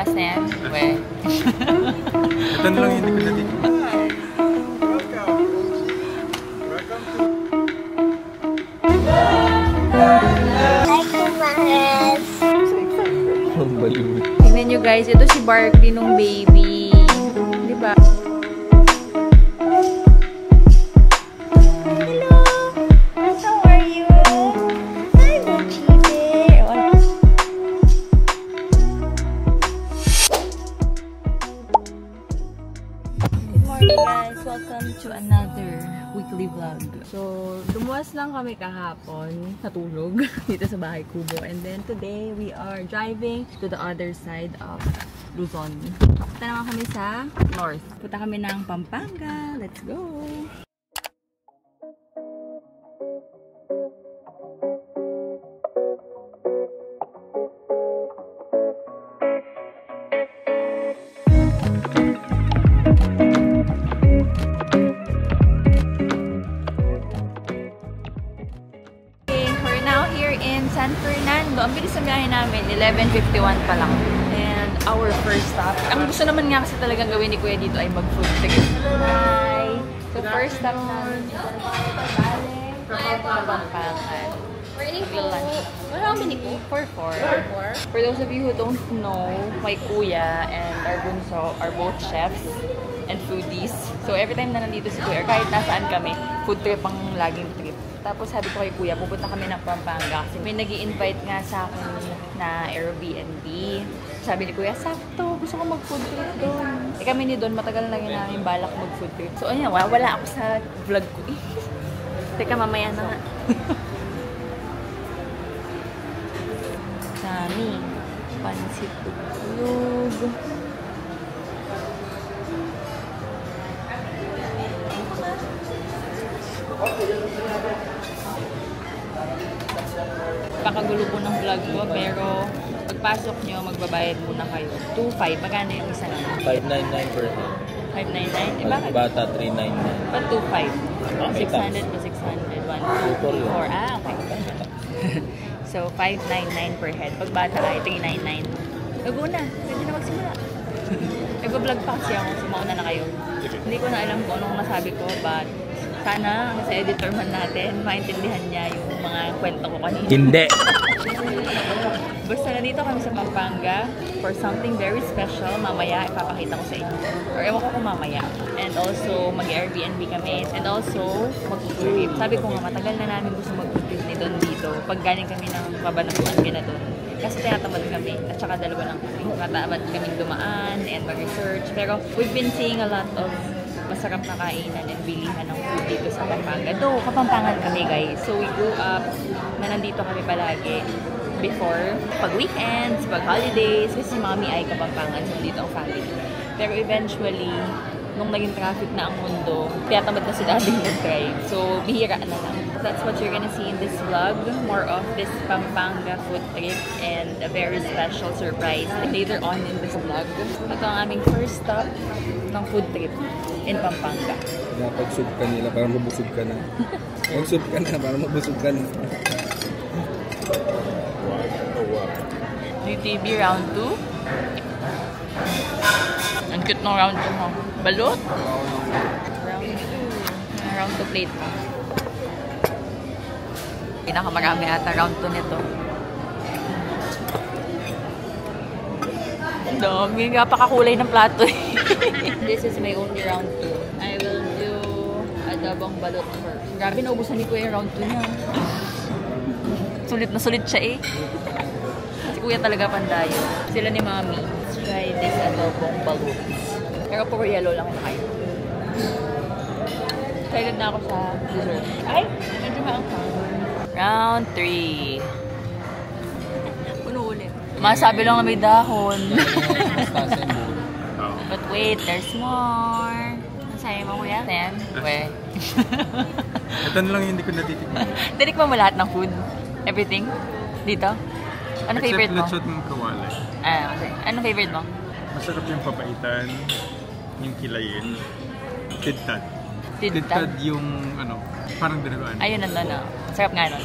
As na yan? We. Ito na lang hindi ko natitikman. Tingnan nyo guys, ito si Barkley nung baby. Diba? Hello! How are you? Hi, Mochibe! Good morning guys! Welcome to another weekly vlog. So, lumuwas lang kami kahapon, natulog dito sa bahay kubo. And then today, we are driving to the other side of Luzon. Punta naman kami sa north. Punta kami ng Pampanga. Let's go! San Fernando. Ang bilis ng biyahe namin, 11:51 pa lang. And our first stop. Ang gusto naman nga kasi talagang gawin ni Kuya dito ay mag-food trip. Hi! So first stop namin dito sa Pampanga. Lunch. Wala kang biniko? For 4. For those of you who don't know, my Kuya and our bunso are both chefs and foodies. So every time na nandito si Kuya, kahit nasaan kami, food trip ang laging trip. Tapos sabi ko kay Kuya, pupunta kami ng Pampanga kasi may nag-i-invite nga sa akin na Airbnb. Sabi ni Kuya, sakto, gusto ko mag-food trip doon. Eh kami ni Don, matagal na rin namin balak mag-food trip. So ayun, wala ako sa vlog ko eh. Teka, mamaya na nga. Sami, pansit tutlog. Pakagulo po ng vlog ko, pero pagpasok nyo, magbabayad muna kayo. 2.5. Magkano yung isa naman? 599 per head. 599? Eh bakit? Bata 399. Ba't 2.5? 600 to 600. 1, 2, 4. Ah, okay. So, 599 per head. Pag bata ay 399. Bago na. Pwede na magsimula. Nag-vlog pa kasi ako. Sumauna na kayo. Hindi ko na alam kung anong nasabi ko, but sana sa editor man natin, maintindihan niya yung mga kwento ko kanina. Hindi! Basta nandito kami sa Pampanga for something very special. Mamaya, ipapakita ko sa inyo. Or ewan ko kung mamaya. And also, mag-Airbnb kami. And also, mag-trip. Sabi ko nga, matagal na namin gusto mag-trip ni Don dito. Pag galing kami ng Cabanatuan, Binadon. Kasi tinatamad kami. At saka dalawa lang kami. Tinatamad kami dumaan and mag-research. Pero we've been seeing a lot of masarap na kainan and bilihan ng food dito sa Pampanga. Though, Kapampangan kami guys. So, we grew up na nandito kami palagi before. Pag weekends, pag holidays, kasi si Mami ay Kapampangan. So, dito ang family. Pero eventually, nung naging traffic na ang mundo, tiyatamad na si Daddy mag-drive. So, bihira na lang. That's what you're gonna see in this vlog. More of this Pampanga food trip and a very special surprise later on in this vlog. Ito ang aming first stop ng food trip in Pampanga. Pag-sub ka nila, para mabusog ka na. Pag-sub ka na, para mabusog ka na. GTV round 2. Ang cute ng round 2 mo. Balot? Round 2. Round 2 plate mo. Pinakamarami ata round 2 nito. Dami. Napakakulay ng plato. This is my only round 2. I will do adobong balot first. Grabe, naubusan ni Kuya yung round 2 niya. Sulit na sulit siya eh. Si Kuya talaga pandayo. Sila ni Mami. Let's try this adobong balot. Pero puro yellow lang na kayo. Excited na ako sa dessert. Ay! Medyo maangkang. Round 3. Puno ulit. Masabi lang na may dahon. But wait, there's more. Masaya mo kuya? Then, we. Ito na lang hindi ko natitikman. Tinikman mo lahat ng food? Everything? Dito? Ano favorite mo? Except lechot ng kawalay. Ah, okay. Anong favorite mo? Masarap yung papaitan, yung kilayin, tidtad. Tidtad? Yung ano, parang dinuguan. Ayun, nandun. Sarap nga nun.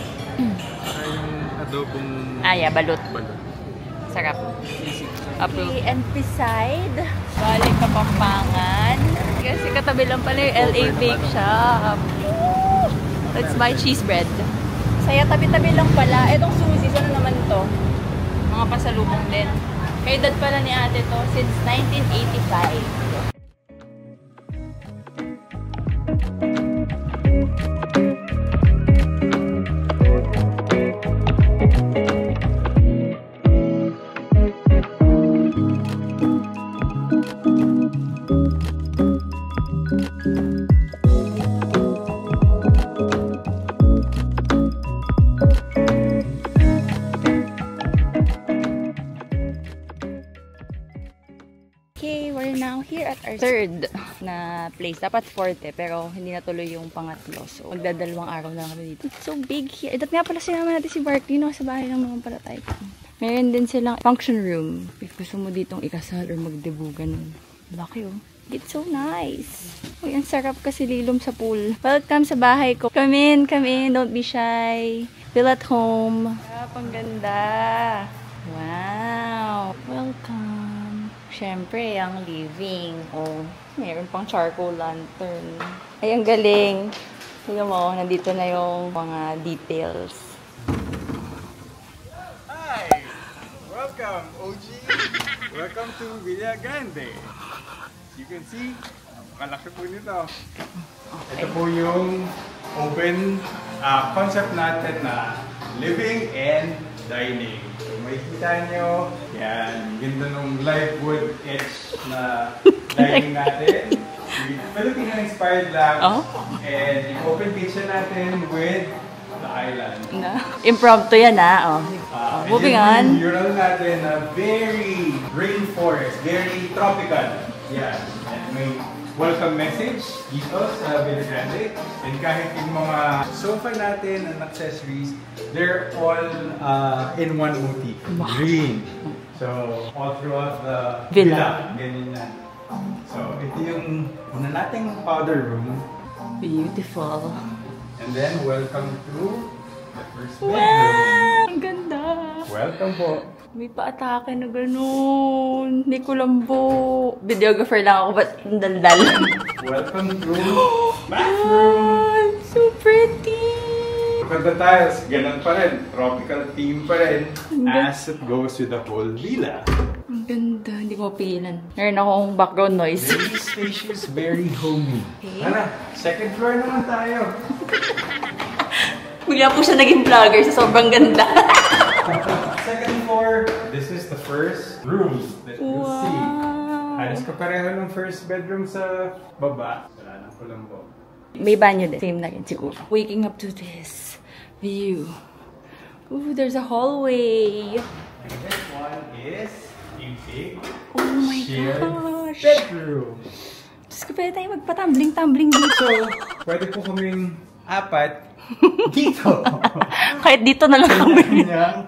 Saka yung adobong... Ah, yeah, balot. Balot. Sarap. Okay, and beside, balik Kapampangan. Kasi katabi lang pala yung LA Bake Shop. Let's buy cheese bread. Saya tabi-tabi lang pala. Etong Susie's, ano naman to? Mga pasalubong din. Kay dad pala ni ate to since 1985. Okay, we're now here at our third na place. Dapat fourth pero hindi natuloy yung pangatlo. So, magdadalawang araw na kami dito. It's so big here. Dat nga pala sinama natin si Barkley, no? Sa bahay lang naman pala tayo. Meron din silang function room. If gusto mo ditong ikasal or magdebugan. Laki oh. It's so nice. Uy, ang sarap kasi lilom sa pool. Welcome sa bahay ko. Come in, come in. Don't be shy. Feel at home. Ang ganda. Wow. Welcome. Siyempre, ang living. Oh, meron pang charcoal lantern. Ay, ang galing. Tignan mo, nandito na yung mga details. Hi! Welcome, OG! Welcome to Villa Grande. You can see, kalaki po nito. Ito po yung open concept natin na living and dining. So, makikita nyo, yan, ganda nung live wood edge na dining natin. Filipino-inspired lang. Oh. And yung open kitchen natin with the island. Impromptu yan, ah. Oh. Moving on. Yung mural natin na very rainforest, very tropical. Yeah. And may welcome message dito sa Villa Grande. And kahit yung mga sofa natin and accessories, they're all in one motif. Green. So, all throughout the villa. Ganyan yan. So, ito yung una nating powder room. Beautiful. And then, welcome to the first bedroom. Wow! Ang ganda. Welcome po. May pa-atake na ganun. Hindi ko lambo. Videographer lang ako, ba't ang daldal? Welcome to bathroom. So pretty. Ganda tiles, ganun pa rin. Tropical theme pa rin. As it goes with the whole villa. Ang ganda. Hindi ko mapigilan. Meron akong background noise. Very spacious, very homey. Okay. Tara, second floor naman tayo. Bigla po siya naging vlogger sa sobrang ganda. Second floor, this is the first room that you'll see. Halos kapareho ng first bedroom sa baba. Wala nang kulambo. May banyo din. Same na rin siguro. Waking up to this view. Ooh, there's a hallway. And this one is a big Oh my shared gosh. bedroom. Diyos ko, pwede tayo magpatumbling-tumbling dito. So, pwede po kaming apat dito. Kahit dito na lang kami. Kanyang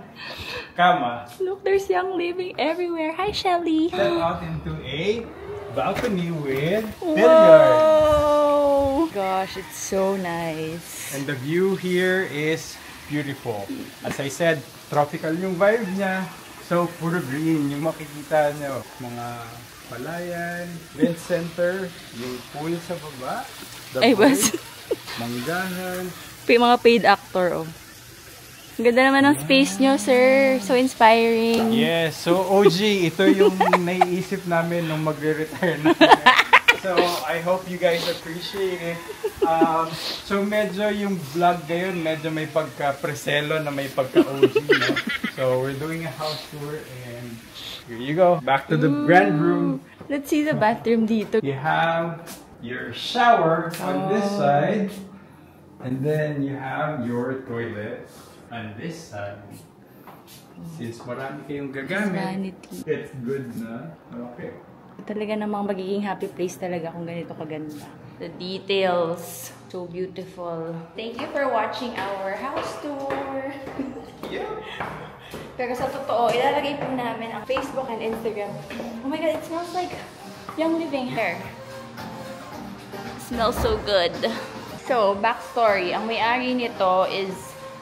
kama. Look, there's young living everywhere. Hi, Shelly. Step out into a balcony with billiard. Whoa! Gosh, it's so nice. And the view here is beautiful. As I said, tropical yung vibe niya. So, puro green yung makikita nyo. Mga palayan, event center, yung pool sa baba, the Ay, pool, bas. manggahan. Mga paid actor, oh. Ang ganda naman ng space nyo, sir. So inspiring. Yes, so OG, ito yung naiisip namin nung magre-retire na. So, I hope you guys appreciate it. So, medyo yung vlog ngayon, medyo may pagka-preselo na may pagka-OG, no? So, we're doing a house tour and here you go. Back to the grand room. Let's see the bathroom dito. You have your shower on this side. And then you have your toilet on this side. Since marami kayong gagamit, Vanity. it's good na. Okay. Talaga namang magiging happy place talaga kung ganito kaganda. The details. So beautiful. Thank you for watching our house tour. Yeah. Pero sa totoo, ilalagay po namin ang Facebook and Instagram. Oh my God, it smells like young living hair. It smells so good. So, backstory. Ang may-ari nito is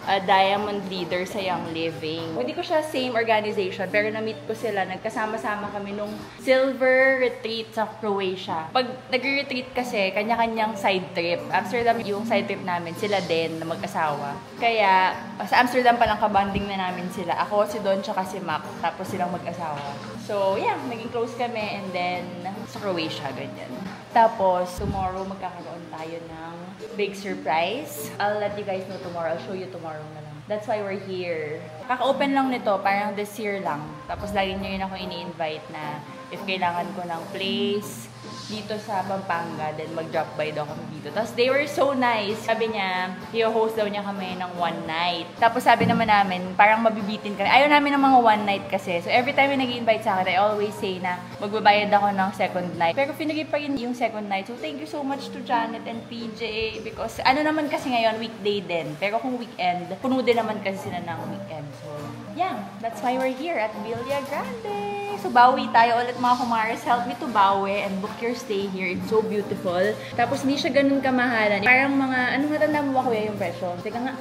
Diamond Leader sa Young Living. Hindi ko siya same organization, pero na-meet ko sila. Nagkasama-sama kami nung silver retreat sa Croatia. Pag nag-retreat kasi, kanya-kanyang side trip. Amsterdam yung side trip namin, sila din na mag-asawa. Kaya, sa Amsterdam palang kabanding na namin sila. Ako, si Don, tsaka si Mac. Tapos silang mag-asawa. So, yeah, naging close kami. And then, sa Croatia, ganyan. Tapos, tomorrow magkakaroon tayo ng big surprise. I'll let you guys know tomorrow. I'll show you tomorrow na lang. That's why we're here. Kaka-open lang nito, parang this year lang. Tapos lagi nyo yun ako ini-invite na if kailangan ko ng place dito sa Pampanga, then mag-drop by daw kami dito. Tapos they were so nice. Sabi niya, i-host daw niya kami ng one night. Tapos sabi naman namin, parang mabibitin kami. Ayaw namin ng mga one night kasi. So every time yung nag-i-invite sa akin, I always say na magbabayad ako ng second night. Pero pinagay pa rin yung second night. So thank you so much to Janet and PJ. Because ano naman kasi ngayon, weekday din. Pero kung weekend, puno din naman kasi sila ng weekend. So yeah, that's why we're here at Villa Grande. So, bawi tayo ulit mga kumares. Help me to bawi and book your stay here. It's so beautiful. Tapos, hindi siya ganun kamahalan. Parang mga, ano matanda mo ba kuya yung presyo? Teka nga.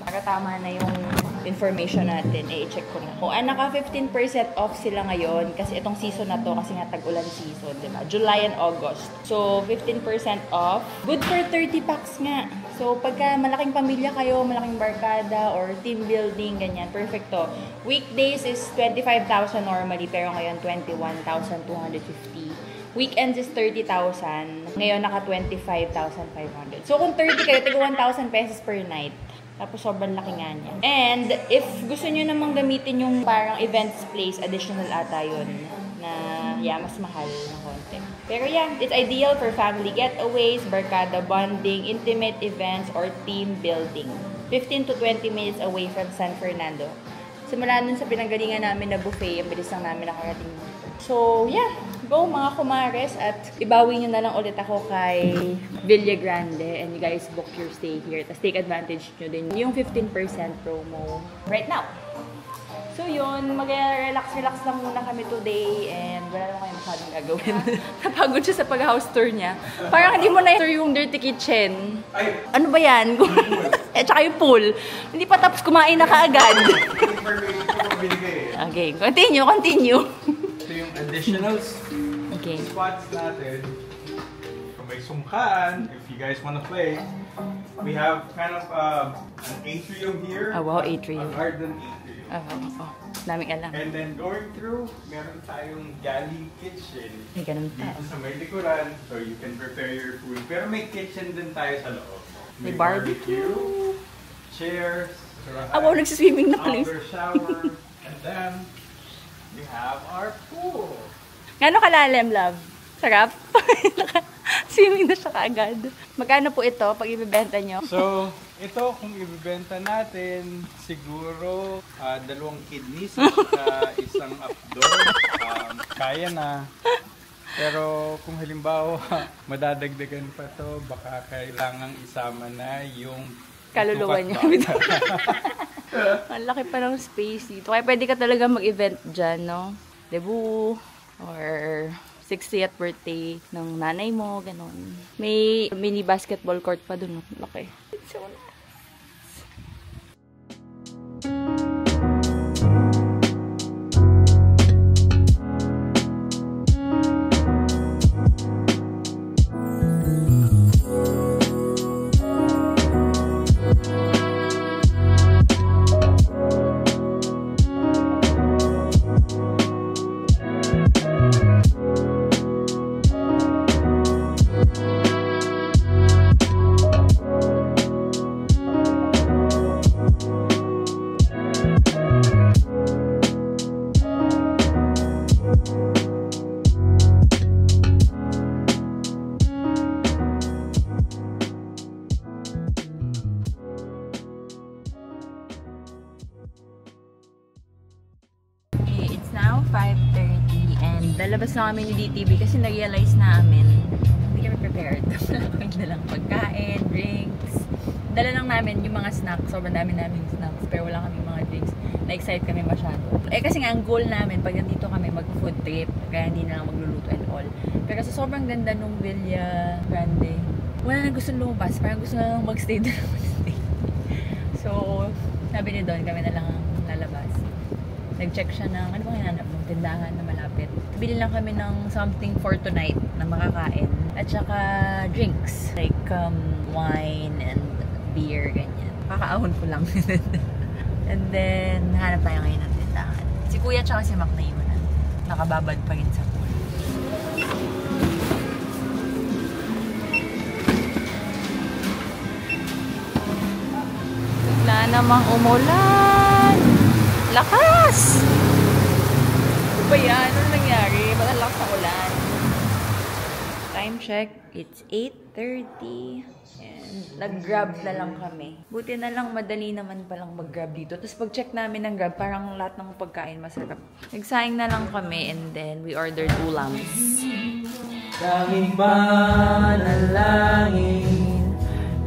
Para tama na yung information natin. I-check ko na. Kung naka 15% off sila ngayon, kasi itong season na to, kasi nga tag-ulan season, diba? July and August. So, 15% off. Good for 30 packs nga. So, pagka malaking pamilya kayo, malaking barkada, or team building, ganyan, perfecto. Weekdays is 25,000 normally, pero ngayon 21,250. Weekends is 30,000. Ngayon naka 25,500. So, kung 30 kayo, tigo 1,000 pesos per night. Tapos, sobrang laki nga niya. And, if gusto nyo namang gamitin yung parang events place, additional ata yun. Na, yeah, mas mahal ng konti. Pero yeah, it's ideal for family getaways, barkada bonding, intimate events, or team building. 15 to 20 minutes away from San Fernando. Simula nun sa pinanggalingan namin na buffet, ang bilis lang namin nakarating. So, yeah. Go mga kumares at ibawi nyo na lang ulit ako kay Villa Grande and you guys book your stay here. Tapos take advantage nyo din yung 15% promo right now. So yun, mag-relax lang muna kami today and wala lang kayo masyadong gagawin. Napagod siya sa pag-house tour niya. Parang hindi mo na tour yung dirty kitchen. Ano ba yan? Eh, tsaka yung pool. Hindi pa tapos kumain na kaagad. Okay, continue. Ito yung additionals. Okay. Spots natin. Kung may sungkaan, if you guys wanna play, we have kind of an atrium here. Oh, wow, atrium. A garden atrium. Daming alam. And then going through, meron tayong galley kitchen. May ganun pa. Dito sa may likuran, so you can prepare your food. Pero may kitchen din tayo sa loob. May barbecue. Chairs. Wow, nagsiswimming na pala. Outdoor shower. And then, we have our pool. Gano'ng kalalim, love? Sarap? Swimming na siya kaagad. Magkano po ito pag ibibenta nyo? So, ito kung ibibenta natin, siguro 2 kidneys at isang updoor. Kaya na. Pero kung halimbawa madadagdagan pa to, baka kailangang isama na yung kaluluwa niya. Ang laki pa ng space dito. Kaya pwede ka talaga mag-event dyan, no? Debut or 60th birthday ng nanay mo, ganon. May mini basketball court pa dun. Laki. It's so nice. Lalabas na kami ni DTV kasi na-realize namin hindi kami prepared. Wala kami dalang pagkain, drinks. Dala lang namin yung mga snacks. Sobrang dami namin snacks pero wala kami mga drinks. Na-excite kami masyado. Eh kasi nga ang goal namin pag nandito kami mag-food trip kaya hindi na lang magluluto and all. Pero sa sobrang ganda nung Villa Grande, wala na gusto lumabas. Parang gusto na lang mag-stay doon. So, sabi ni Don, kami na lang lalabas. Nag-check siya ng, ano bang hinanap mo? Tindahan na malapit. Bili lang kami ng something for tonight na makakain. At saka drinks. Like wine and beer, ganyan. Kakaahon ko lang. And then, hanap tayo ngayon ng tindahan. Si Kuya tsaka si Mac na iwanan. Nakababad pa rin sa pool. Bigla namang umulan! Lakas! Ano ba yan? Ano nangyari? Ba't ang lakas ng ulan? Time check, it's 8:30. And nag-grab na lang kami. Buti na lang madali naman palang mag-grab dito. Tapos pag-check namin ng grab, parang lahat ng pagkain masarap. Nagsaing na lang kami and then we ordered ulams. Kahit ba nalangin,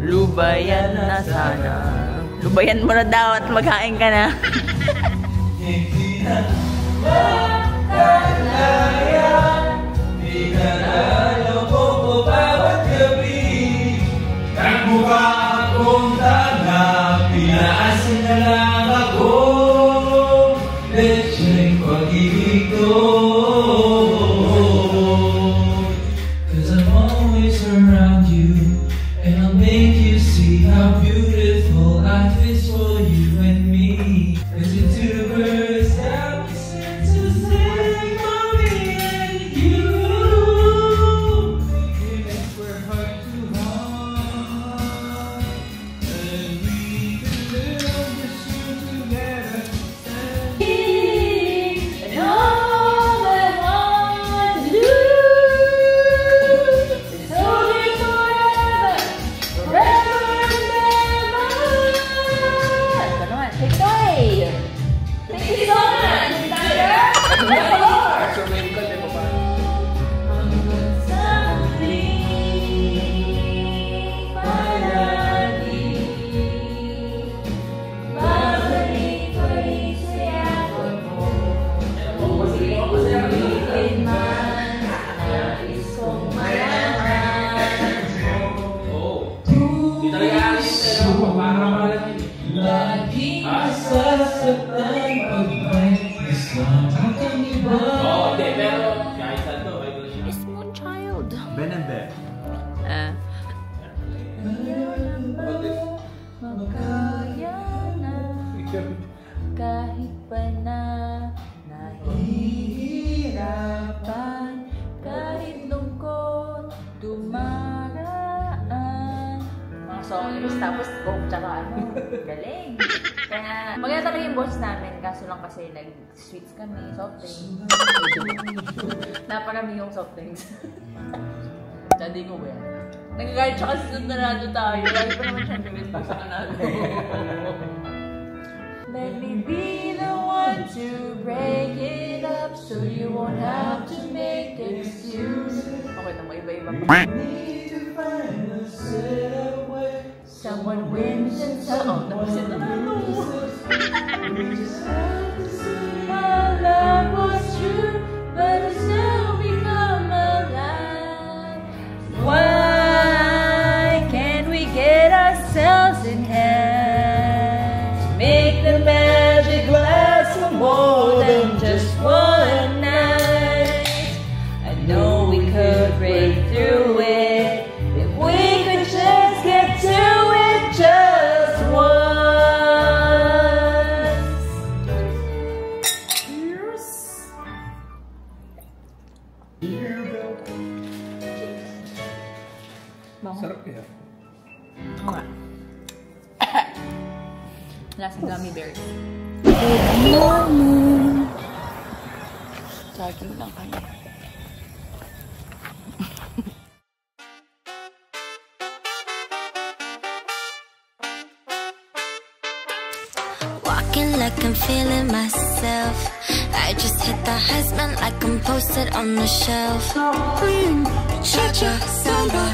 lubayan na sana. Lubayan mo na daw at maghain ka na. Hindi na makalaya, di ka naloko ko bawat gabi. Nagmukha akong tanga, pinaasin na lang ako. Let's check pag-ibig ko. Cause I'm always around you, and I'll make you see how beautiful life is for you and me. Listen to the birds that we sing to sing for me and you. If we're heart to heart, and we can live this year together. And all I want to do is hold you forever, forever and ever. Ito naman, Tikay! Thank you so much, Tiger! Lagi masasaktan pag may kasama kang iba. Small child. Ben and Ben. Makaya na kahit pa na nahihirapan, kahit lungkot dumaraan. Mga songs, tapos coke tsaka ano, galing. Kaya maganda talaga yung boss namin, kaso lang kasi nag-sweets kami, soft drinks. Naparami yung soft drinks. Hindi ko ba yan? Nagkakahit siya kasi sunod na radyo tayo. Lagi pa naman siyang gawin pa sa kanalo. Let me be the one to break it up so you won't have to make excuse. Okay na, may iba-iba pa. Someone wins and someone napasin na ako. Our love was true, but it's now become a lie. Why can't we get ourselves in hand? Make the magic last for more than just one night. I know we could break through it if we could just get to it just once. Sarap kaya. Oo nga. Lasang gummy bears. Jogging lang kami. Walking like I'm feeling myself. I just hit the Heisman like I'm posted on the shelf. Cha-cha, samba,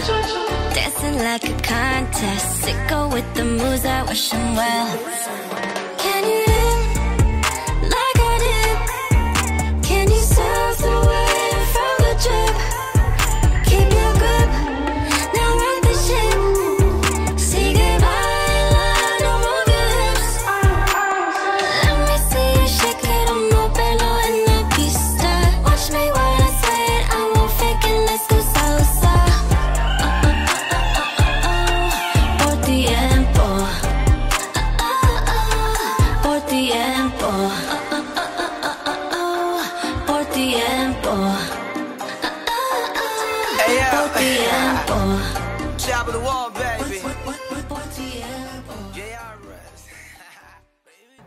dancing like a contest. Sicko with the moves, I wish him well. Can you live like I did? Can you surf the wave from the trip? Keep your grip, now rock the ship. Say goodbye, love, don't move your Top of the wall, baby.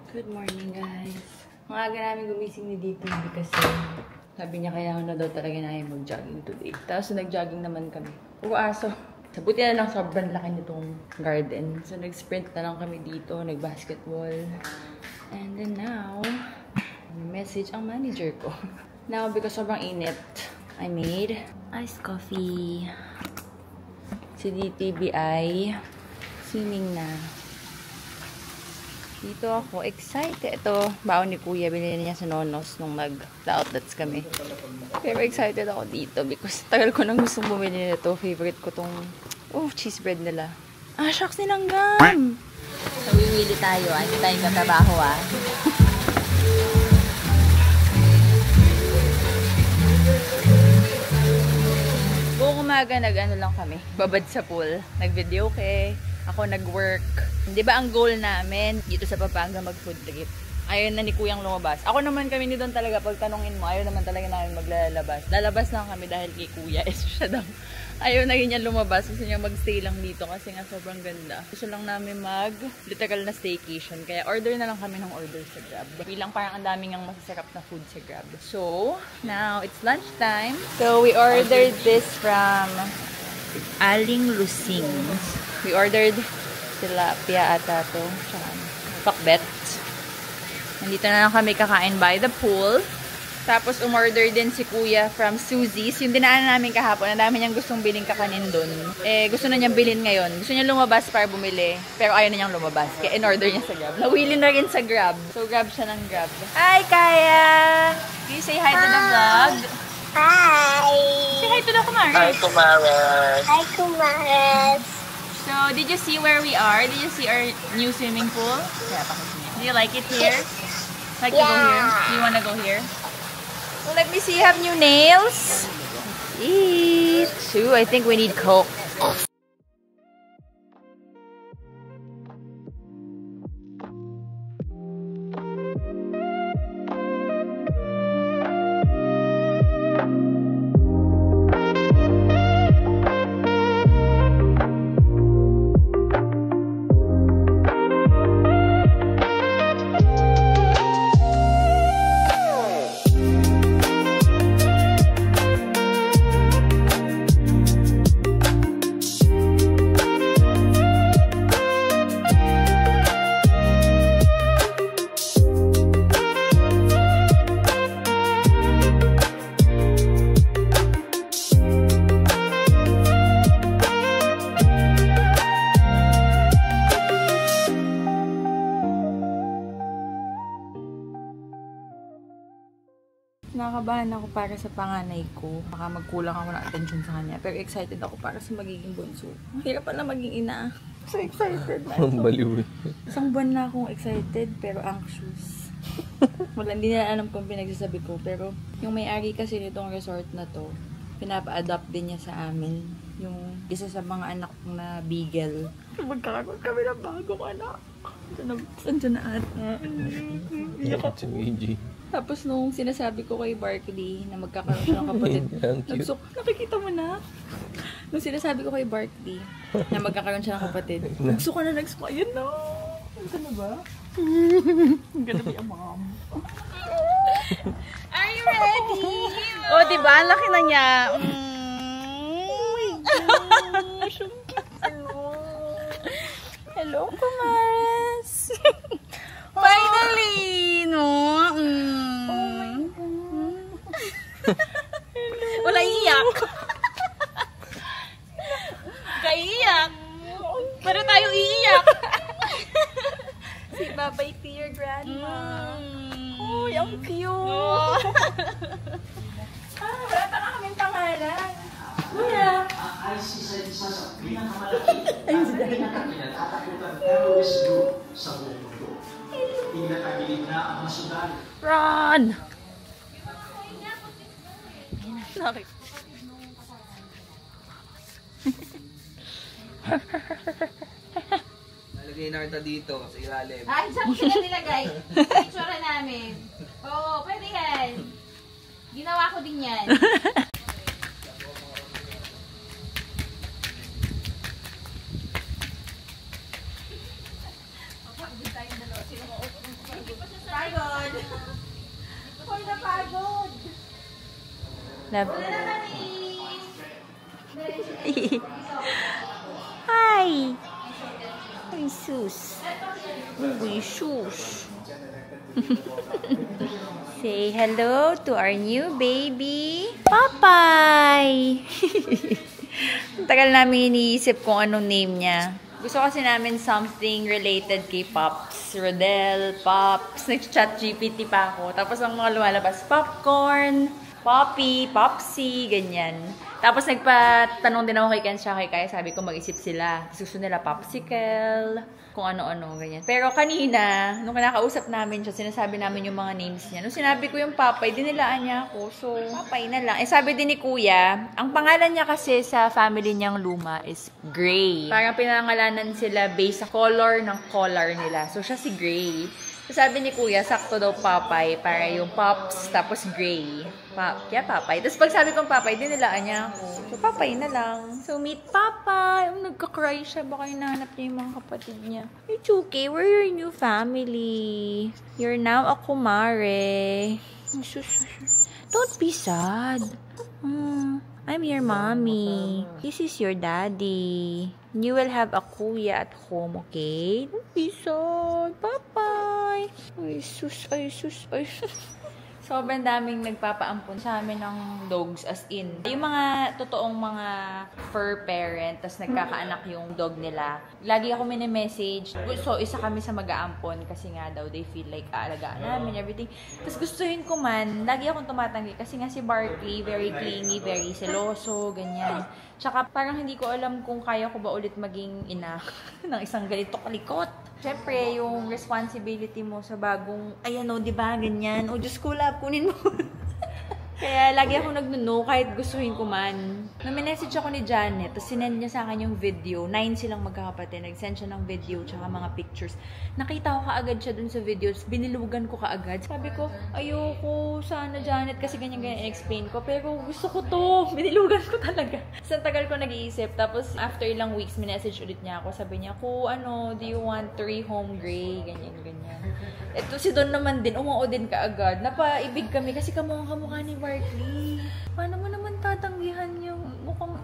Good morning, guys. Ang aga namin gumising ni DP kasi sabi niya kailangan na daw talaga namin mag-jogging today. Tapos nag-jogging naman kami. Puro aso. Sabuti na lang sobrang laki nitong garden. So nag-sprint na lang kami dito, nag-basketball. And then now, message ang manager ko. Now, because sobrang init, I made iced coffee. Si DTBI, swimming na. Dito ako, excited. Ito, baon ni Kuya, binili niya sa Nonos nung nag-outlets kami. Pero excited ako dito because tagal ko nang gustong bumili nito. Favorite ko tong, cheese bread nila. Ah, shucks, nilanggam! So, wiwili tayo. Hindi tayo katrabaho, Buong umaga, nag-ano lang kami. Babad sa pool. Nag-video ako nag-work. Di ba ang goal namin dito sa Pampanga mag-food trip? Ayaw na ni Kuyang lumabas. Ako naman kami ni Don talaga, pag tanongin mo, ayaw naman talaga namin maglalabas. Lalabas lang kami dahil kay Kuya. Siya daw. Ayaw na rin niya lumabas. Gusto niya mag-stay lang dito kasi nga sobrang ganda. Gusto lang namin literal na staycation. Kaya order na lang kami ng order sa Grab. Bilang parang ang daming ang masasarap na food sa Grab. So, now it's lunchtime. So, we ordered this from Aling Lusing. We ordered tilapia ata to. Tsaka pakbet. Nandito na lang kami kakain by the pool. Tapos umorder din si Kuya from Susie's. Yung dinaanan namin kahapon, ang dami niyang gustong biling kakanin dun. Gusto na niyang bilhin ngayon. Gusto niya lumabas para bumili. Pero ayaw na niyang lumabas. Kaya in-order niya sa Grab. Nawili na rin sa Grab. So Grab siya ng Grab. Hi, Kaya! Can you say hi to the vlog? Hi! Say hi to the Kumaris. Hi, Kumaris. Hi, Kumaris. So, did you see where we are? Did you see our new swimming pool? Yeah, do you like it here? Like to go here? Do you want to go here? Well, let me see. You have new nails? Eat. Sue, I think we need Coke. Nakakabahan ako para sa panganay ko. Baka magkulang ako ng attention sa kanya. Pero excited ako para sa magiging bunso. Ang hirap pa na maging ina. So excited na. Ang baliw. Isang buwan na akong excited pero anxious. Wala, hindi nila alam kung pinagsasabi ko. Pero yung may-ari kasi nitong resort na to, pinapa-adopt din niya sa amin. Yung isa sa mga anak kong na beagle. Magkakaroon kami ng bagong anak. Saan na ata? Tapos nung sinasabi ko kay Barkley na magkakaroon siya ng kapatid, nakikita mo na? Nung sinasabi ko kay Barkley na magkakaroon siya ng kapatid, nagsuka na ayun na! Ano na ba? I'm gonna be a mom. Are you ready? Oh, diba? Ang laki na niya. Hello, Kumaris. Finally, no? Oh my God. Wala iiyak. Kaiiyak. Pero tayo iiyak. Say bye-bye to your grandma. Oh, ang cute. Wala pa kaming pangalan. Kuya. Ay, isa sa pinakamalaki at pinakakinatatakutan terrorist group sa buong mundo. Pinakabilib na ang mga sundalo. Run! Sorry. Nalagay na kita dito sa ilalim. Ay, saan mo sila nilagay? Picture namin. Oo, pwede yan. Ginawa ko din yan. Pagod! Ako na pagod! Love. Hi! Ay, sus. Uy, sus. Say hello to our new baby, Papay! Tagal namin iniisip kung anong name niya. Gusto kasi namin something related kay Pops. Rodel, Pops. Nag-chat GPT pa ako. Tapos ang mga lumalabas, Popcorn, Poppy, Popsy, ganyan. Tapos nagpatanong din ako kay Ken siya kay Kaya. Sabi ko mag-isip sila. Gusto nila Popsicle, kung ano-ano, ganyan. Pero kanina, nung kinakausap namin siya, sinasabi namin yung mga names niya. Nung sinabi ko yung Papay, dinilaan niya ako. So, Papay na lang. Eh, sabi din ni Kuya, ang pangalan niya kasi sa family niyang luma is Gray. Parang pinangalanan sila based sa color ng collar nila. So, siya si Gray. So, sabi ni Kuya, sakto daw Papay para yung Pops, tapos Gray. Kaya Papay. Tapos pag sabi kong Papay, dinilaan niya ako. So, Papay na lang. So, meet Papay. Nagka-cry siya. Baka hinahanap niya yung mga kapatid niya. It's okay. We're your new family. You're now a kumare. Don't be sad. I'm your mommy. This is your daddy. You will have a kuya at home, okay? Don't be sad. Bye-bye. Ay, sus. Ay, sus. Ay, sus. Sobrang daming nagpapaampon sa amin ng dogs, as in. Yung mga totoong mga fur parent, tas nagkakaanak yung dog nila. Lagi ako mini-message. So, isa kami sa mag-aampon kasi nga daw, they feel like aalagaan namin, everything. Tas gustuhin ko man, lagi akong tumatanggi kasi nga si Barkley, very clingy, very seloso, ganyan. Tsaka parang hindi ko alam kung kaya ko ba ulit maging ina ng isang ganito kalikot. Siyempre, yung responsibility mo sa bagong, ayan o, diba, ganyan. O, Diyos ko, love, kunin mo. Kaya, lagi ako nagnuno kahit gustuhin ko man. Nami-message ako ni Janet, tapos sinend niya sa akin yung video. 9 silang magkakapatid. Nag-send siya ng video, tsaka mga pictures. Nakita ko kaagad siya dun sa videos. Binilugan ko kaagad. Sabi ko, ayoko, sana Janet, kasi ganyan-ganyan explain ko. Pero gusto ko to. Binilugan ko talaga. Sa tagal ko nag-iisip. Tapos, after ilang weeks, minessage ulit niya ako. Sabi niya, do you want 3 home gray? Ganyan-ganyan. Ito si Don naman din, umuo din kaagad. Napaibig kami kasi kamukha ni Barkley. Paano mo naman tatanggihan yung mukhang...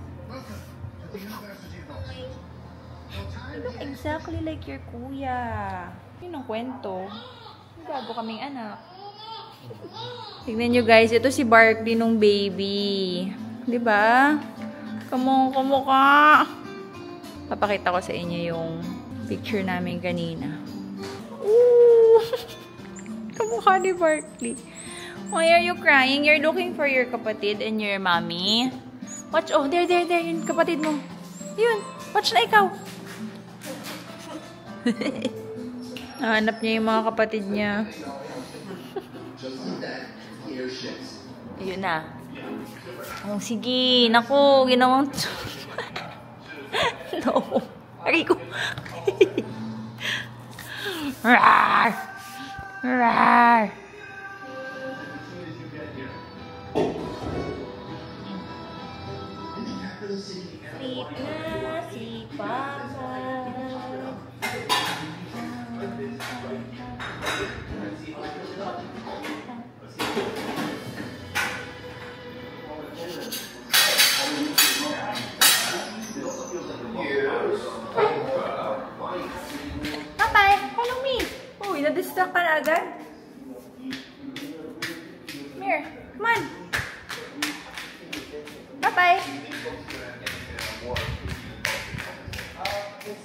You look exactly like your kuya. Yun ang kwento. Bago kaming anak. Tignan nyo guys, ito si Barkley nung baby. Diba? Kamukha. Papakita ko sa inyo yung picture namin kanina. Ooh! Kamukha ni Barkley. Why are you crying? You're looking for your kapatid and your mommy. Watch, oh, there. Yung kapatid mo. Yun. Watch na ikaw. Nahanap niya yung mga kapatid niya. Ayun na. Oh, sige. Naku, ginawang... No. Aray ko. Rar! Rar! Sleep na si Papa. Papay, follow me. Uy, na-distract ka na agad. Here, come on. Papay.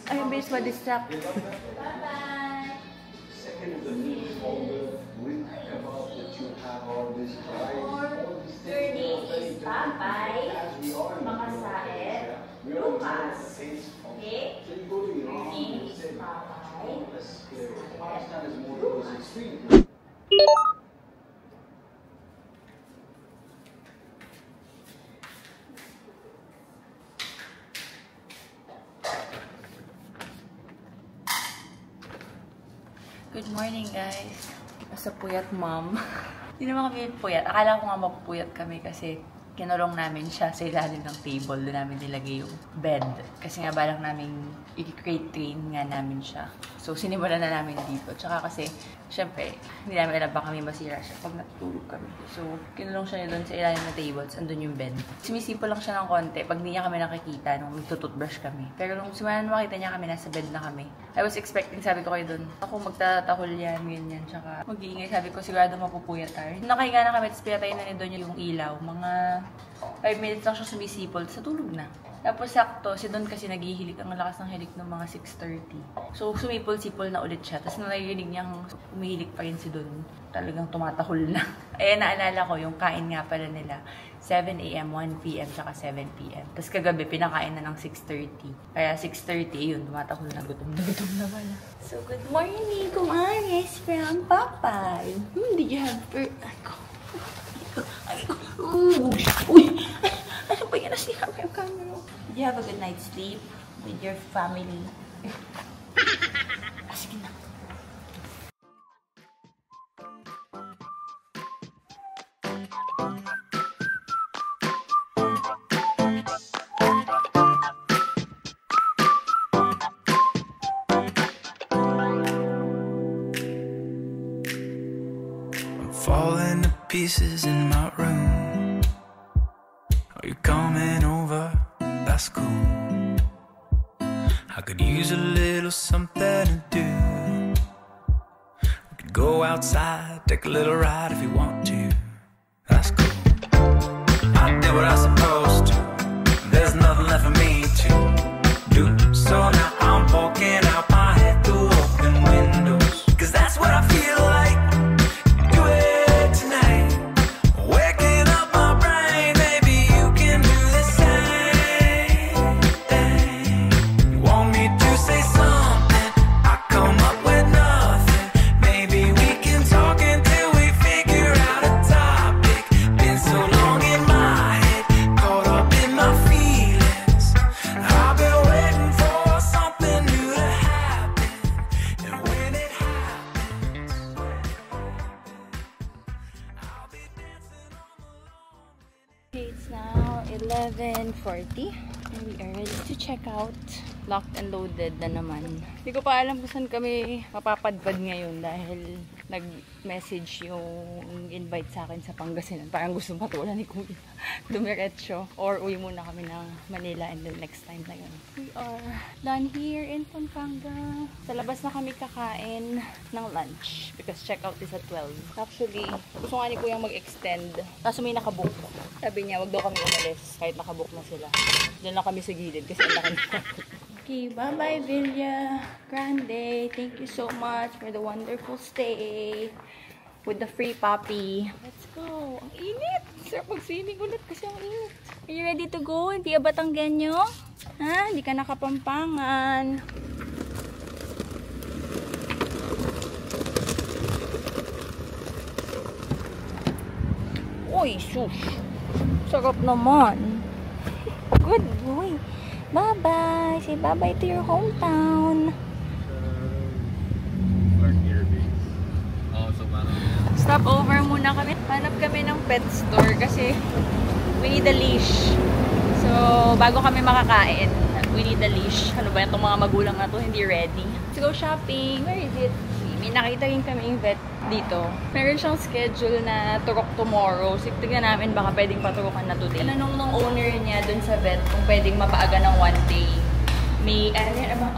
Ay, yung base ma-distract. Bye-bye. 4:30 is Papay, Makasaet, Lucas. Okay? 13 is Papay, Lucas. Good morning, guys. Sa puyat mom. Hindi naman kami puyat. Akala ko nga mapupuyat kami kasi kinulong namin siya sa ilalim ng table. Doon namin nilagay yung bed. Kasi nga balak namin i-crate train nga namin siya. So, sinimulan na namin dito. Tsaka kasi, syempre, hindi namin alam ba kami masira siya pag natutulog kami. So, kinulong siya doon sa ilalim ng table. Andun yung bed. Sumisipo lang siya ng konti pag hindi niya kami nakikita nung magtututbrush kami. Pero nung simulan makita niya kami, nasa bed na kami. I was expecting, sabi ko kayo doon, ako magtatahol yan, ganyan. Tsaka mag-iingay. Sabi ko, sigurado mapupuyat tayo. Nakahiga na kami, tapos pinatayin na ni Doon yung ilaw. Mga 5 minutes lang siya sumisipol, sa tulog na. Tapos sakto, si Don kasi naghihilik, ang lakas ng hilik ng mga 6:30. So sumipol-sipol na ulit siya. Tapos narinig niyang umihilik pa rin si Don. Talagang tumatahol na. Ayan, naalala ko, yung kain nga pala nila. 7 AM, 1 PM, saka 7 PM. Tapos kagabi, pinakain na ng 6:30. Kaya 6:30, yun, tumatahol na, gutom na pala. So good morning, kumares from Papay. Did you have Uy! Ano ba yan? Nasira ko yung camera. Did you have a good night's sleep with your family? Sige na. I'm falling to pieces in my room. Are you coming over? That's cool. I could use a little something to do. We could go outside, take a little ride if you want to. That's cool. I did what I was supposed to. There's nothing left for me to do. So now I'm poking out my head through open windows. 'Cause that's what I feel like. Do it tonight. Waking up my brain, maybe you can do the same thing. You want me to say something? I come up with nothing. Maybe we can talk until we figure out a topic. Been so long in my head, caught up in my feelings. I've been waiting for something new to happen. And when it happens, I'll be dancing on the lawn. It's now 11:40 and we are ready to check out. Locked and loaded na naman. Hindi ko pa alam kung saan kami mapapadpad ngayon dahil nag-message yung invite sa akin sa Pangasinan. Parang gusto patulan ni Kuya. Dumiretso. Or uwi muna kami ng Manila and then next time na yun. We are done here in Pampanga. Sa labas na kami kakain ng lunch because check out is at 12. Actually, gusto nga ni Kuya mag-extend. Kaso may nakabook. Sabi niya, wag daw kami umalis kahit nakabook na sila. Diyan lang kami sa gilid kasi ang laki na. Okay, bye-bye Villa Grande. Thank you so much for the wonderful stay with the free puppy. Let's go. Ang init! Sarap mag-swimming ulit kasi ang init. Are you ready to go? Hindi ba Batanggenyo? Ha? Hindi ka nakapampangan. Uy, sus! Sarap naman. Good boy. Bye-bye. Say bye-bye to your hometown. Stop over muna kami. Hanap kami ng pet store kasi we need a leash. So, bago kami makakain, we need a leash. Ano ba yan? Itong mga magulang na to hindi ready. Let's go shopping. Where is it? May nakita rin kami yung vet dito. Meron siyang schedule na turok tomorrow. So, tignan namin baka pwedeng paturukan na today. Tinanong ng owner niya dun sa vet kung pwedeng mapaaga ng 1 day. May,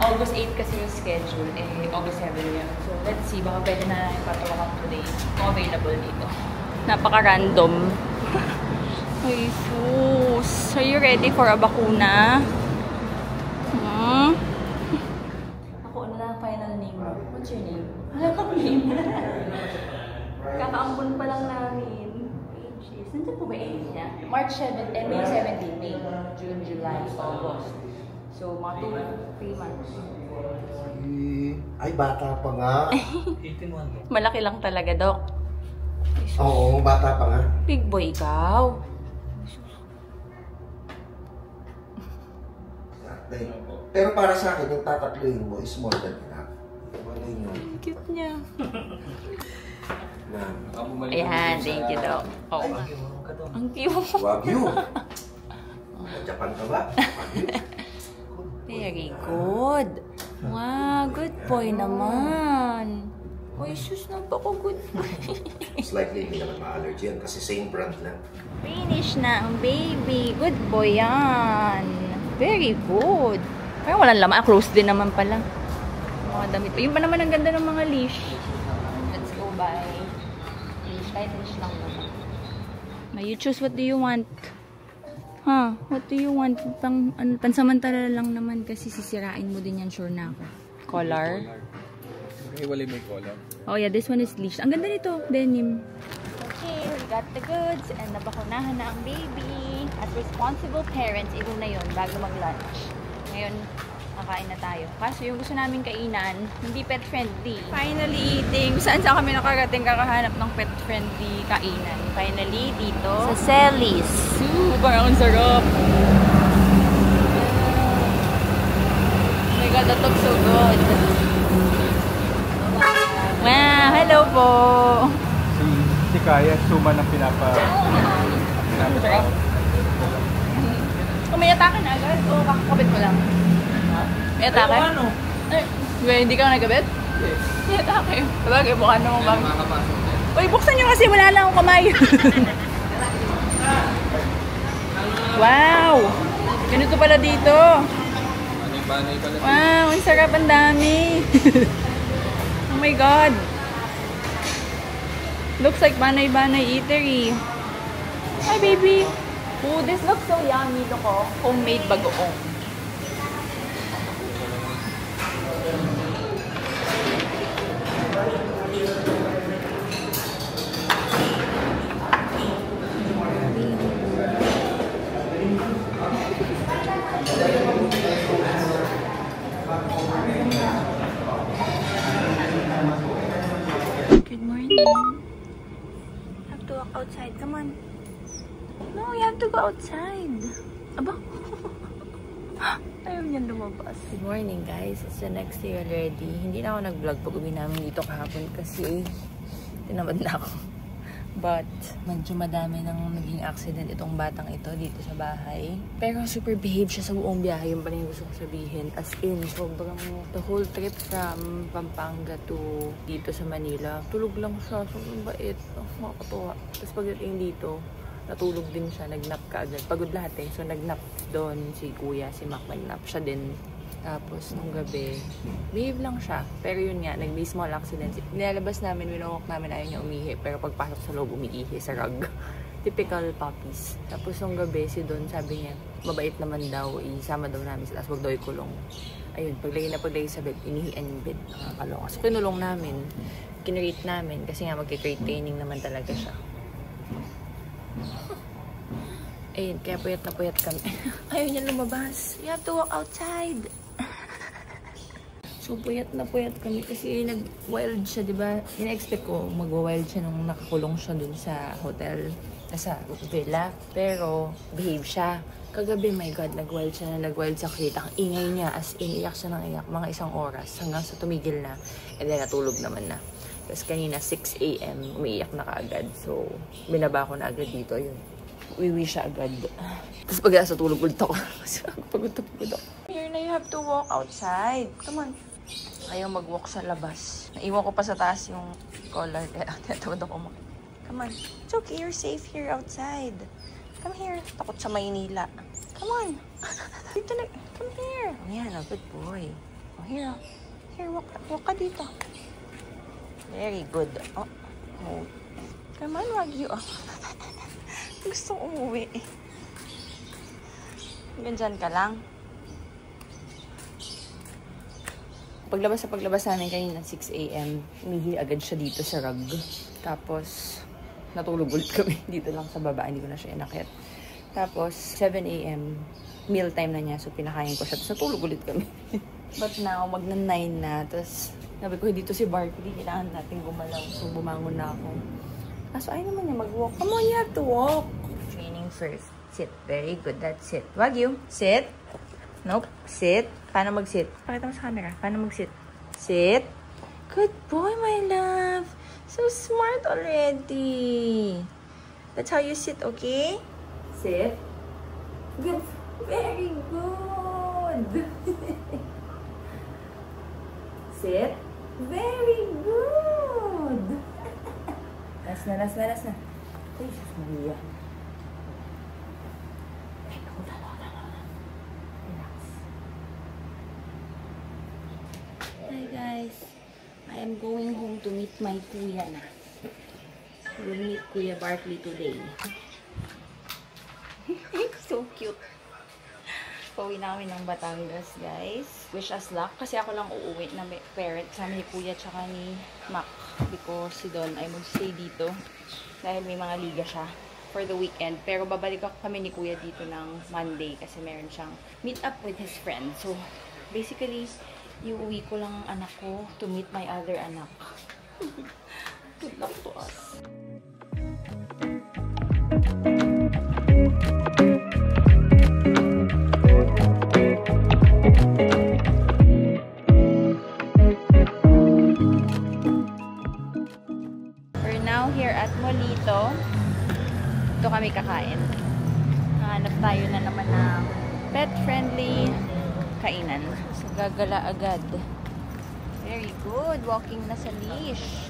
August 8 kasi yung schedule. August 7 yun. So, let's see. Baka pwede na ipaturukan today. Kung available dito. Napaka-random. Ay, sus. Are you ready for a bakuna? Ako, ano na final name mo? What's your name? Alam ko name. Kakaambon pa lang namin. Age is, nandiyan po ba age niya? March 7, May 17, May, June, July, August. So, mga 2-3 months. Ay, bata pa nga. 18 Malaki lang talaga, Doc. Oo, bata pa nga. Big boy ikaw. Pero para sa akin, yung tatatluin mo is more than enough. Ano yun? Cute niya. Ayan, thank you, Doc. Oh. Ang cute. Wagyu. Japan ka ba? Wagyu. Very good. Wow, good boy naman. Uy, sus, napaka-good boy. Slightly, hindi naman ma-allergy yan kasi same brand lang. Finish na ang baby. Good boy yan. Very good. Pero walang laman. Close din naman pala. Mga damit. Yun pa naman ang ganda ng mga leash. Let's go by leash. Kahit leash lang naman. May you choose what do you want? Huh? What do you want? Pansamantala lang naman kasi sisirain mo din yan. Sure na ako. Collar. Wala may collar. Oh yeah, this one is leash. Ang ganda nito. Denim. Okay, we got the goods and nabakunahan na ang baby. As responsible parents, ito na yun bago mag-lunch. Ngayon, kakain na tayo. Kaso yung gusto namin kainan, hindi pet friendly. Finally eating. Saan kami nakarating kakahanap ng pet friendly kainan? Finally, dito. Sa Selly's. Parang ang sarap. Oh my God, that looks so good. Wow, hello po. Si Kaya, suma ng pinapa. May atake na agad o kakakabit mo lang? May atake? Ano? Hindi ka nagkabit? Yes. May atake. Sabagay, bukhan naman bang. Uy, buksan nyo kasi wala lang akong kamay. Wow! Ganito pala dito. Wow, ang sarap, ang dami. Oh my God. Looks like Banay-Banay Eatery. Hi, baby. Oh, this looks so yummy. Look, oh. Homemade bagoong. Good morning. Have to walk outside. Come on. No, you have to go outside. Aba. Ayaw niyan lumabas. Good morning, guys. It's the next day already. Hindi na ako nag-vlog pag uwi namin dito kahapon kasi tinamad na ako. But, medyo madami nang naging accident itong batang ito dito sa bahay. Pero super behave siya sa buong biyahe. Yung pala yung gusto ko sabihin. As in, sobrang the whole trip from Pampanga to dito sa Manila. Tulog lang siya. Sobrang bait. Oh, makakatuwa. Tapos pagdating dito, natulog din siya. Nagnap ka agad. Pagod lahat eh. So, nagnap doon si Kuya, si Mac. Nagnap siya din. Tapos, nung gabi, behave lang siya. Pero yun nga, nag-may small accident. Nilalabas namin, winawalk namin, ayaw niya umihi. Pero pagpasok sa loob, umiihi sa rug. Typical puppies. Tapos, nung gabi, si Don, sabi niya, mabait naman daw, isama daw namin sila. Tapos, wag daw ikulong. Ayun, paglagay sa bed, inihian yung bed. Nakakaloka. So, kinulong namin. Kinrate namin. Kasi nga, mag-crate training naman talaga siya. Ayun, kaya puyat na puyat kami. Ayaw niya lumabas. You have to walk outside. So, puyat na puyat kami kasi nag-wild siya, diba? Ina-expect ko mag-wild siya nung nakakulong siya dun sa hotel, sa villa. Pero, behave siya. Kagabi, my God, nag-wild siya na nag-wild sa create. Ang ingay niya, as in, iyak siya ng iyak. Mga 1 oras hanggang sa tumigil na. And then, natulog naman na. Tapos kanina, 6 AM, umiiyak na kaagad. So, binaba ko na agad dito. Yun. Uwi siya agad. Tapos pag sa tulog ulit ako. Kasi pagod ako. Here na, you have to walk outside. Come on. Ayaw mag-walk sa labas. Naiwan ko pa sa taas yung collar. Kaya tinatawad ako makita. Come on. It's okay. You're safe here outside. Come here. Takot sa Maynila. Come on. Dito na. Come here. Ayan, oh, good boy. Oh, here. Here, walk ka dito. Very good. Oh. Oh. Come on, Wagyu. Oh. Gusto umuwi. Ganyan ka lang. Paglabas namin kanina 6 AM, umihi agad siya dito sa rug. Tapos, natulog ulit kami dito lang sa baba. Hindi ko na siya inakit. Tapos, 7 AM, meal time na niya. So, pinakain ko siya. Tapos, natulog ulit kami. But now, magna-9 na. Tapos, sabi ko, dito si Barkley. Kailangan natin gumalaw. So, bumangon na ako. Kaso, ayaw naman niya mag-walk. Come on, you have to walk. Training first. Sit. Very good. That's it. Wagyu. Sit. Nope. Sit. Paano mag-sit? Pakita mo sa camera. Paano mag-sit? Sit. Good boy, my love. So smart already. That's how you sit, okay? Sit. Good. Very good. Sit. Very good. Last na. Ay, Diyos Maria. Relax. Hi guys. I am going home to meet my kuya na. We'll meet Kuya Barkley today. So cute. Pauwi na kami ng Batangas, guys. Wish us luck. Kasi ako lang uuwi na parent sa ni Kuya tsaka ni Mac. Because si Don ay mag-stay dito. Dahil may mga liga siya for the weekend. Pero babalik ako kami ni Kuya dito ng Monday. Kasi meron siyang meet up with his friend. So, basically, iuwi ko lang ang anak ko to meet my other anak. Good luck to us. We're now here at Molito. Ito kami kakain. Hanap tayo na naman ng pet-friendly kainan. So, gagala agad. Very good. Walking na sa leash.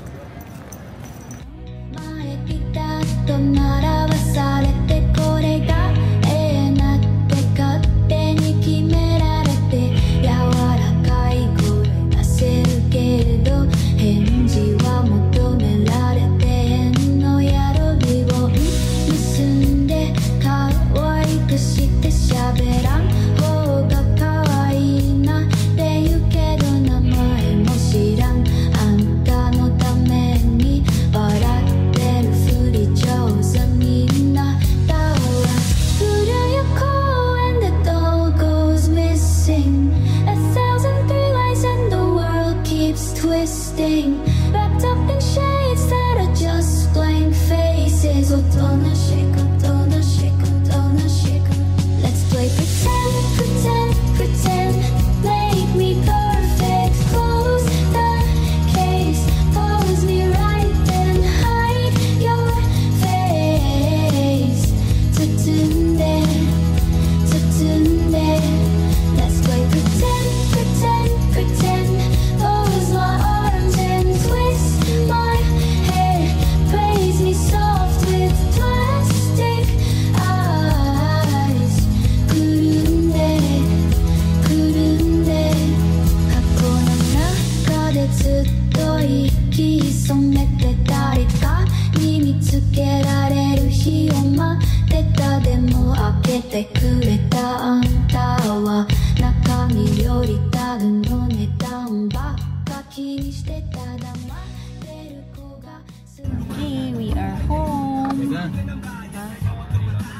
Wrapped up in shades that are just blank faces. Oh, don't shake, let's play pretend. Make me perfect. Close the case, pose me right, then hide your face. Tutunde. Let's play pretend. Pose my arms and twist my hair. Praise me soft with plastic eyes. Kurunde. 過去の中でずっと息潜めて誰かに見つけられる日を待ってた。でも開けてくれたあんたは中身よりタグの値段ばっか気にしてた。黙ってる子が Okay, we are home.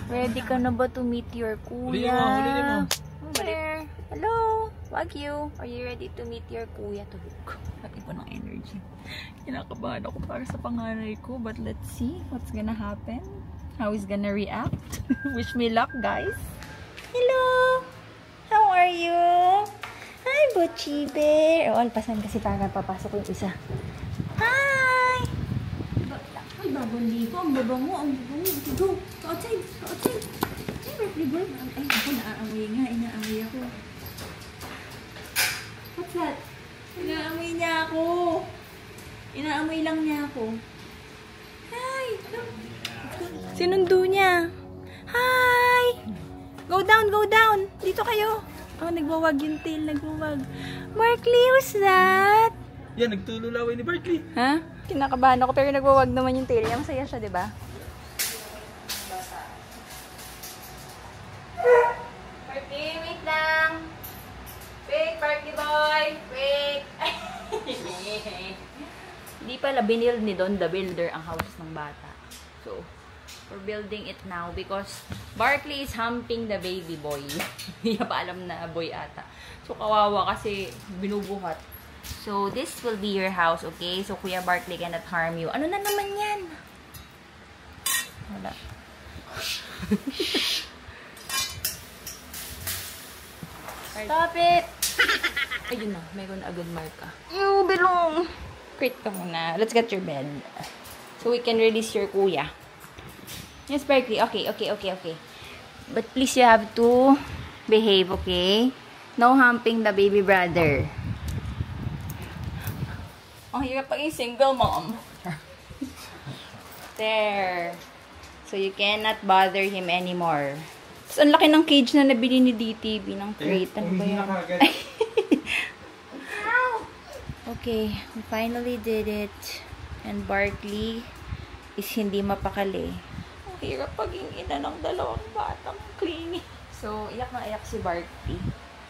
Ready ka na ba to meet your kuya? Where? Hello? Wagyu, are you ready to meet your kuya? Tulog. Laki ko ng energy. Kinakabahan ako para sa panganay ko. But let's see what's gonna happen. How he's gonna react. Wish me luck, guys. Hello! How are you? Hi, Butchie Bear. Oh, alpasan kasi para papasok yung isa. Hi! Ay, bagong ligo. Ang babango. Go. Outside. Ay, birthday girl. Ay, ako naaamoy nga. Inaamoy ako. What's that? Inaamoy niya ako. Inaamoy lang niya ako. Hi! Sinundo niya. Hi! Go down! Dito kayo. Oh, nagwawag yung tail. Nagwawag. Barkley, what's that? Yan, nagtululaway ni Barkley. Ha? Kinakabahan ako pero nagwawag naman yung tail. Yung saya siya, diba? Barkley, wait lang. Wait, Barkley boy. Wait. Hindi pala binild ni Don the Builder ang house ng bata. So, we're building it now because Barkley is humping the baby boy. Hindi pa alam na boy ata. So, kawawa kasi binubuhat. So, this will be your house, okay? So, Kuya Barkley cannot harm you. Ano na naman yan? Wala. Stop it! Ayun na, mayroon agad marka. Ew, bilong! Quit ka muna. Let's get your bed. So we can release your kuya. Yes, Berkeley. Okay. But please, you have to behave, okay? No humping the baby brother. Oh, you're paging single mom. There. So you cannot bother him anymore. Tapos ang laki ng cage na nabili ni DTV ng crate. Ano ba yan? Okay, we finally did it. And Barkley is hindi mapakali. Ang hirap paging ina ng dalawang batang clingy. So, iyak na iyak si Barkley.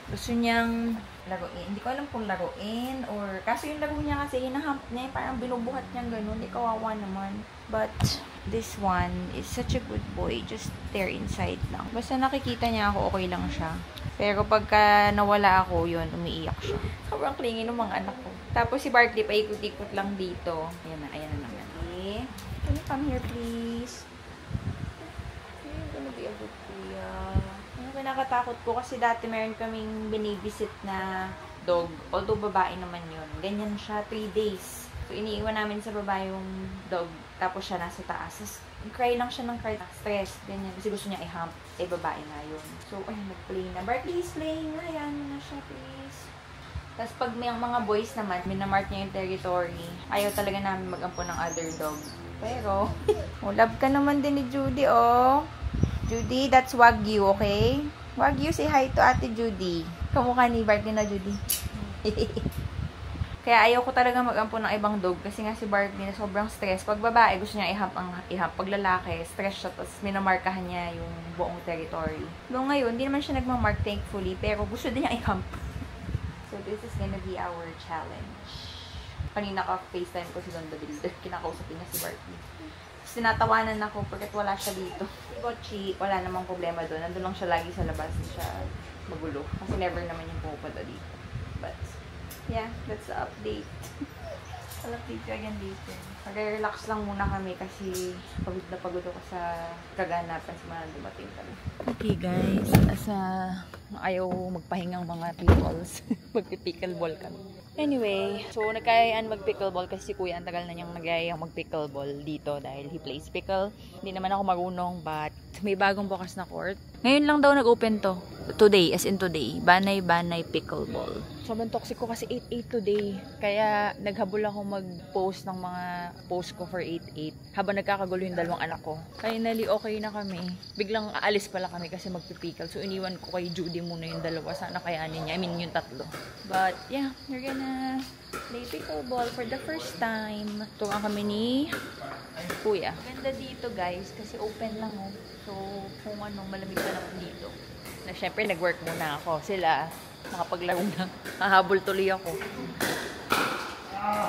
Gusto niyang laruin. Hindi ko alam kung laruin or... Kaso yung laro niya kasi, hinahump niya, parang binubuhat niyang ganun. Hindi kawawa naman. But, this one is such a good boy. Just there inside lang. Basta nakikita niya ako, okay lang siya. Pero pagka nawala ako, yun, umiiyak siya. Sobrang clingy ng mga anak ko. Tapos si Barkley, paikot-ikot lang dito. Ayan na naman. Okay. Can you come here, please? You're gonna be a good kuya. Yung kinakatakot ko kasi dati meron kaming binivisit na dog. Although babae naman yun. Ganyan siya, 3 days. So, iniiwan namin sa baba yung dog. Tapos siya nasa taas. Tapos, cry lang siya ng cry. Stress. Ganyan. Kasi gusto niya i-hump. Babae nga yun. So, ayun, nag-play na. Barkley is playing. Ayan mo na siya, please. Tapos, pag may mga boys naman, minamark niya yung territory. Ayaw talaga namin mag-ampo ng other dog. Pero, love ka naman din ni Judy, oh. Judy, that's Wagyu, okay? Wagyu, say hi to Ate Judy. Kamukha ni Barkley na Judy. Kaya ayaw ko talaga mag-ampo ng ibang dog kasi nga si Barkley na sobrang stress. Pag babae, gusto niya i-hump. Pag lalaki, stress siya, tapos minamarkahan niya yung buong territory. Noong ngayon, hindi naman siya nagmamark, thankfully, pero gusto din niya i-hump. So, this is gonna be our challenge. Kanina ka-FaceTime ko si Don the Builder. Kinakausapin niya si Barkley. Tapos tinatawanan ako porque wala siya dito. Si Bocchi, wala namang problema doon. Nandun lang siya lagi sa labas. Hindi siya magulo. Kasi never naman yung pupunta dito. But, yeah, that's the update. I'll update you again later. Mag-relax lang muna kami kasi pagod ako sa kaganapan sa mga dumating kami. Okay guys, ayaw magpahingang mga pickles. Magpipickleball kami. Anyway, so nagkayaan mag-pickleball kasi si Kuya ang tagal na niyang nagayayang mag-pickleball dito dahil he plays pickle. Hindi naman ako marunong but may bagong bukas na court. Ngayon lang daw nag-open to. Today, as in today. Banay-banay pickleball. Sobrang toxic ko kasi 8-8 today. Kaya naghabol ako mag-post ng mga post ko for 8-8 habang nagkakagulo yung dalawang anak ko. Finally, okay na kami. Biglang aalis pala kami kasi magpipickle. So, iniwan ko kay Judy muna yung dalawa. Sana kayanin niya. I mean, yung tatlo. But, yeah. We're gonna play pickleball for the first time. Tuwang kami ni Kuya. Ganda dito, guys. Kasi open lang, oh. So, kung ano, malamig ka naman dito. Na syempre, nag-work muna ako. Sila, nakapaglaro na. Hahabol tuloy ako. Wow.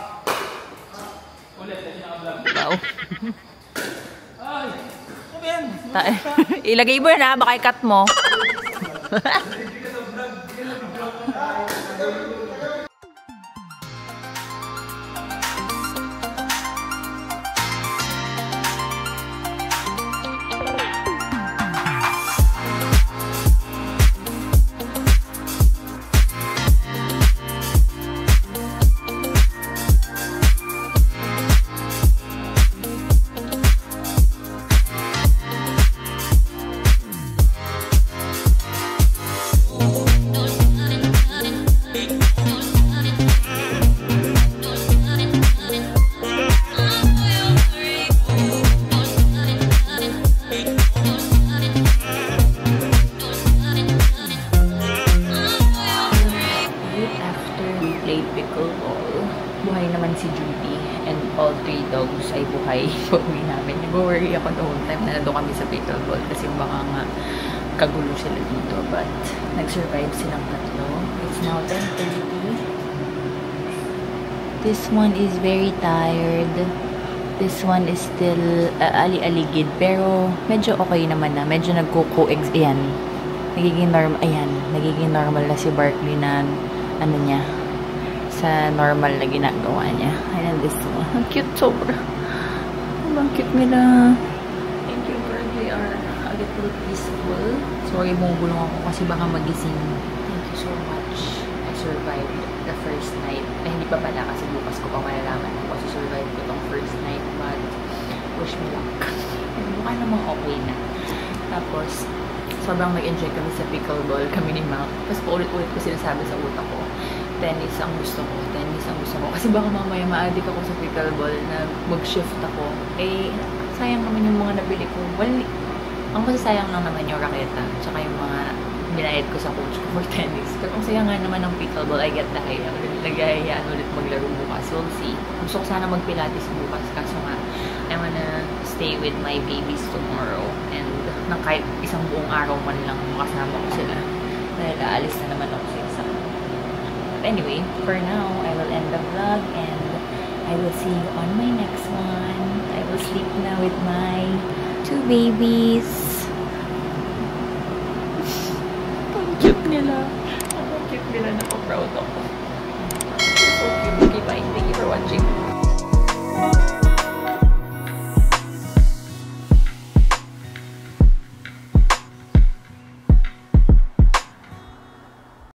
Ilagay mo na, baka i-cut mo. all three dogs ay buhay pag-uwi namin. Nag-worry ako the whole time na nandun kami sa pickleball kasi baka nga kagulo sila dito. But nag-survive silang tatlo. It's now 10:30. This one is very tired. This one is still ali-aligid. Pero medyo okay naman na. Medyo nagko-coexist. Ayan. Nagiging normal. Ayan. Nagiging normal na si Barkley na ano niya. Sa normal na ginagawa niya. Ayan, this one. Ang cute sobra. Ang cute nila. Thank you, girl. We are a little peaceful. Sorry, bumubulong ako kasi baka magising. Thank you so much. survived the first night. Eh, hindi pa pala kasi bukas ko pa malalaman kung survive ko tong first night. But, wish me luck. Mukha namang okay na. Tapos, sobrang nag-enjoy kami sa pickleball, kami ni Mac. Tapos paulit-ulit ko sinasabi sa utak ko, tennis ang gusto ko, tennis ang gusto ko. Kasi baka mamaya ma-addict ako sa pickleball na mag-shift ako. Eh, sayang naman yung mga nabili ko. Well, ang masasayang lang naman yung raketa, tsaka yung mga binayad ko sa coach ko for tennis. Pero kung saya nga naman ng pickleball, I get the high. Nagayayaan ulit maglaro bukas. We'll see. Gusto ko sana mag-pilates bukas. Kaso nga, I wanna stay with my babies tomorrow. And nang kahit isang buong araw man lang makasama ko sila. Dahil aalis na naman ako sa exam. But anyway, for now, I will end the vlog and I will see you on my next one. I will sleep now with my 2 babies. Ang cute nila. Ang cute nila. Napaproud ako.